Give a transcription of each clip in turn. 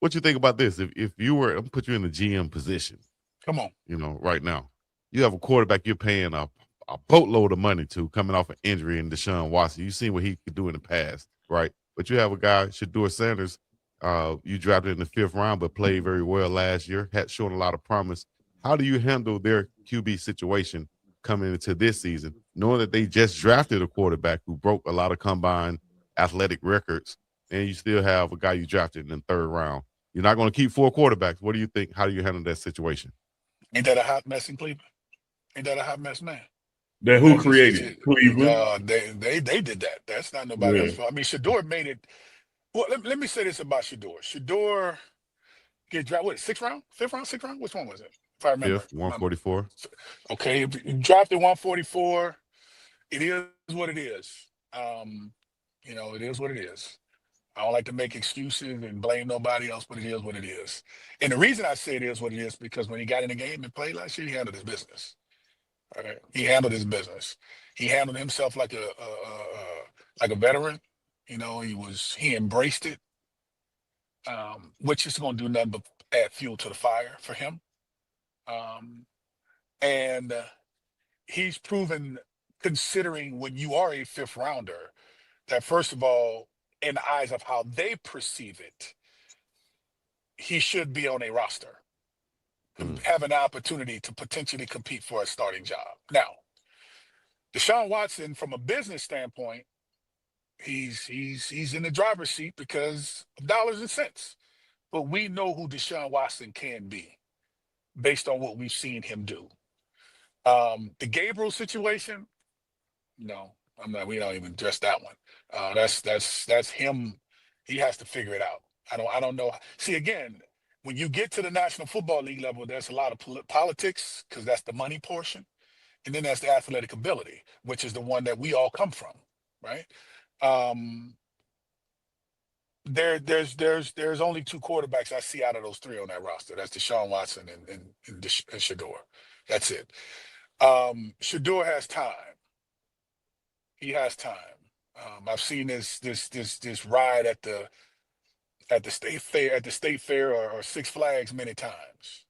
what you think about this? If you were, I'm put you in the GM position. Come on. Right now, you have a quarterback you're paying a boatload of money to coming off an injury in Deshaun Watson. You've seen what he could do in the past, right? But you have a guy, Shedeur Sanders, you drafted in the 5th round, but played very well last year, had shown a lot of promise. How do you handle their QB situation coming into this season, knowing that they just drafted a quarterback who broke a lot of combine athletic records, and you still have a guy you drafted in the 3rd round? You're not going to keep 4 quarterbacks. What do you think? How do you handle that situation? Ain't that a hot mess in Cleveland? Ain't that a hot mess, man? That who created Cleveland? They did that. That's not nobody Yeah. else's fault. I mean, Shedeur made it. Well, let me say this about Shedeur. Shedeur get drafted, what, 6th round, 5th round, 6th round? Which one was it? If I remember. 5th, 144. Okay, drafted 144. It is what it is. It is what it is. I don't like to make excuses and blame nobody else, but it is what it is. And the reason I say it is what it is because when he got in the game and played last year, he handled his business. All right, he handled his business. He handled himself like a veteran. He embraced it, which is going to do nothing but add fuel to the fire for him. And he's proven, considering when you are a 5th rounder, that first of all, in the eyes of how they perceive it, he should be on a roster, have an opportunity to potentially compete for a starting job. Now, Deshaun Watson, from a business standpoint, he's in the driver's seat because of dollars and cents. But we know who Deshaun Watson can be based on what we've seen him do. The Gabriel situation, no, I'm not. We don't even address that one. That's him. He has to figure it out. I don't know. See, again, when you get to the National Football League level, there's a lot of politics because that's the money portion, and then that's the athletic ability, which is the one that we all come from, right? There's only 2 quarterbacks I see out of those 3 on that roster. That's Deshaun Watson and Shedeur. That's it. Shedeur has time. He has time. I've seen this ride at the state fair or Six Flags many times.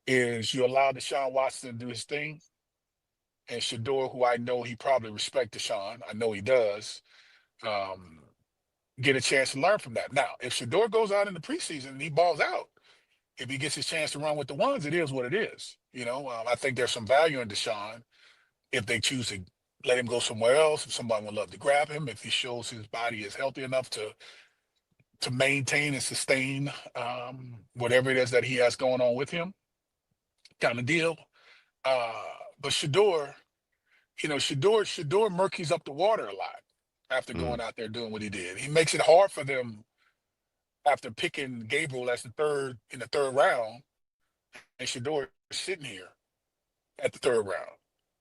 Is you allow Deshaun Watson to do his thing, and Shedeur, who I know he probably respects Deshaun, I know he does, get a chance to learn from that. Now, if Shedeur goes out in the preseason and he balls out, if he gets his chance to run with the ones, it is what it is. I think there's some value in Deshaun if they choose to let him go somewhere else, if somebody would love to grab him, if he shows his body is healthy enough to maintain and sustain whatever it is that he has going on with him, kind of deal. But Shedeur murkies up the water a lot after going out there doing what he did. He makes it hard for them after picking Gabriel as in the third round, and Shedeur sitting here at the 3rd round.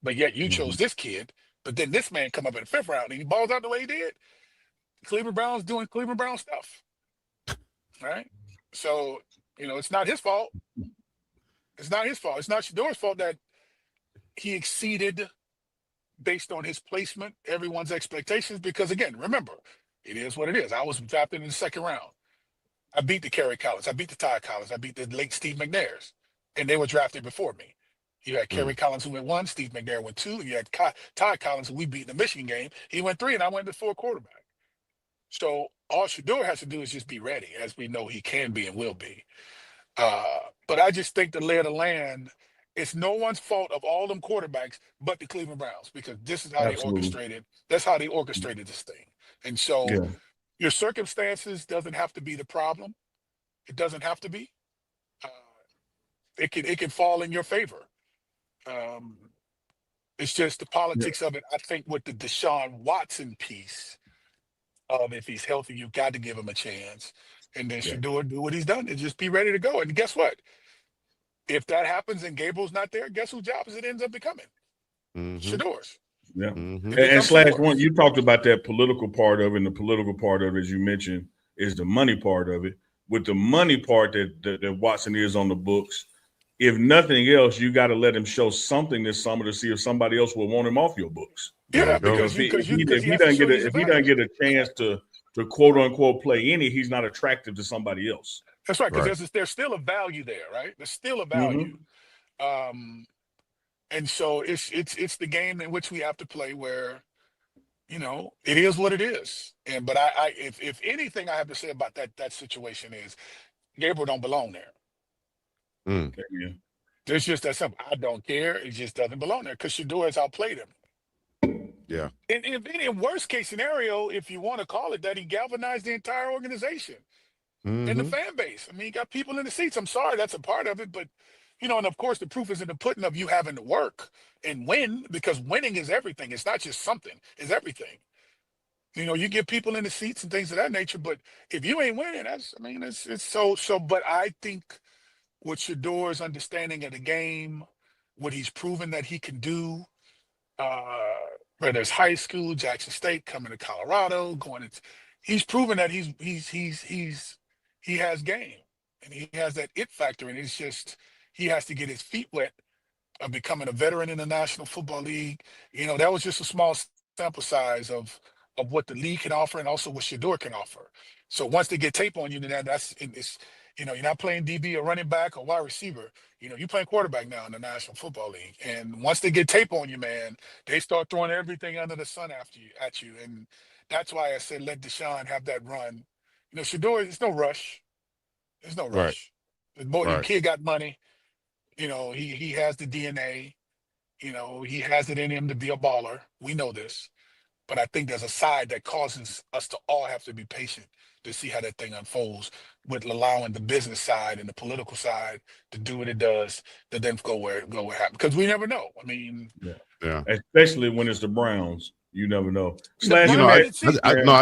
But yet you chose this kid, but then this man come up in the 5th round and he balls out the way he did. Cleveland Browns doing Cleveland Brown stuff, right? So, it's not his fault. It's not his fault. It's not Shedeur's fault that he exceeded based on his placement, everyone's expectations, because again, remember, it is what it is. I was drafted in the 2nd round. I beat the Kerry Collins. I beat the Ty Collins. I beat the late Steve McNairs, and they were drafted before me. You had Kerry Collins, who went 1, Steve McNair went 2, and you had Ty Collins, who we beat in the Michigan game. He went 3, and I went to 4 quarterback. So all Shedeur has to do is just be ready, as we know he can be and will be. But I just think the lay of the land, it's no one's fault of all them quarterbacks but the Cleveland Browns, because this is how they orchestrated. That's how they orchestrated this thing. And so your circumstances doesn't have to be the problem. It doesn't have to be. It can fall in your favor. It's just the politics of it. I think with the Deshaun Watson piece of if he's healthy, you've got to give him a chance. And then Shedeur do what he's done and just be ready to go. And guess what? If that happens and Gabriel's not there, guess whose job it ends up becoming? Shedeur's. Yeah. And Slash One, you talked about that political part of it, and the political part of it, as you mentioned, is the money part of it. With the money part that Watson is on the books, if nothing else, you got to let him show something this summer to see if somebody else will want him off your books. Yeah, because if he doesn't get a chance to to quote unquote play in it, he's not attractive to somebody else. That's right, because there's still a value there, right? There's still a value. And so it's the game in which we have to play where, it is what it is. But if anything I have to say about that situation is Gabriel don't belong there. Okay, yeah. There's just that simple. I don't care. It just doesn't belong there because Shedeur has outplayed him. Yeah. And in worst case scenario, if you want to call it that, he galvanized the entire organization and the fan base. I mean, you got people in the seats. I'm sorry, that's a part of it, but and of course the proof is in the pudding of you having to work and win, because winning is everything. It's not just something, it's everything. You get people in the seats and things of that nature, but if you ain't winning, it's so. But I think with Shedeur's understanding of the game, what he's proven that he can do, whether it's high school, Jackson State, coming to Colorado, he's proven that he has game and he has that it factor, and it's just he has to get his feet wet of becoming a veteran in the National Football League. That was just a small sample size of what the league can offer and also what Shedeur can offer. So once they get tape on you, then it's you're not playing DB or running back or wide receiver. You're playing quarterback now in the National Football League. And once they get tape on you, man, they start throwing everything under the sun at you. And that's why I said let Deshaun have that run. Shedeur, it's no rush. There's no rush. The kid got money. He has the DNA. He has it in him to be a baller. We know this. But I think there's a side that causes us to all have to be patient to see how that thing unfolds, with allowing the business side and the political side to do what it does, to then go where it happens. Because we never know. I mean, yeah. Especially when it's the Browns, you never know. I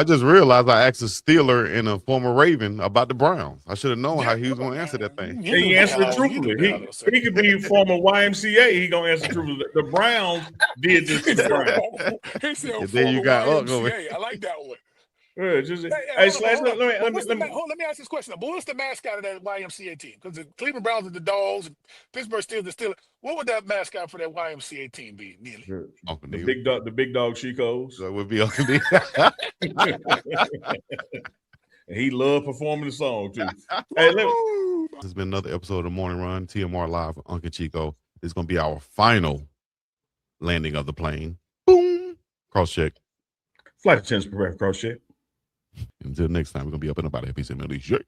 just realized I asked a Steeler and a former Raven about the Browns. I should have known how he was going to answer that thing. He answered truthfully. He could be former YMCA. He gonna answer truthfully. The Browns did this to the Browns. He said, and then you got YMCA. I like that one. Let me ask this question. But what's the mascot of that YMCA team? Because the Cleveland Browns are the Dogs, Pittsburgh Steelers the Steelers. What would that mascot for that YMCA team be, Neely? The big dog Chicos. That would be Uncle Neil. And he loved performing the song too. This has been another episode of the Morning Run, TMR Live with Uncle Chico. It's going to be our final landing of the plane. Boom. Cross check. Flight attendants prepare for cross check. Until next time, we're going to be up and about. Peace and melody. Yeah.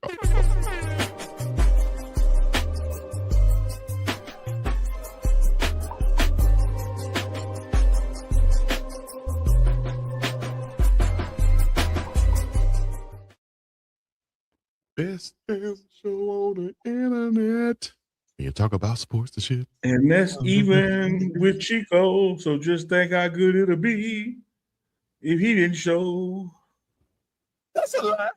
Best damn show on the internet. And you talk about sports and shit. And that's even with Chico. So just think how good it'll be if he didn't show. That's a lie.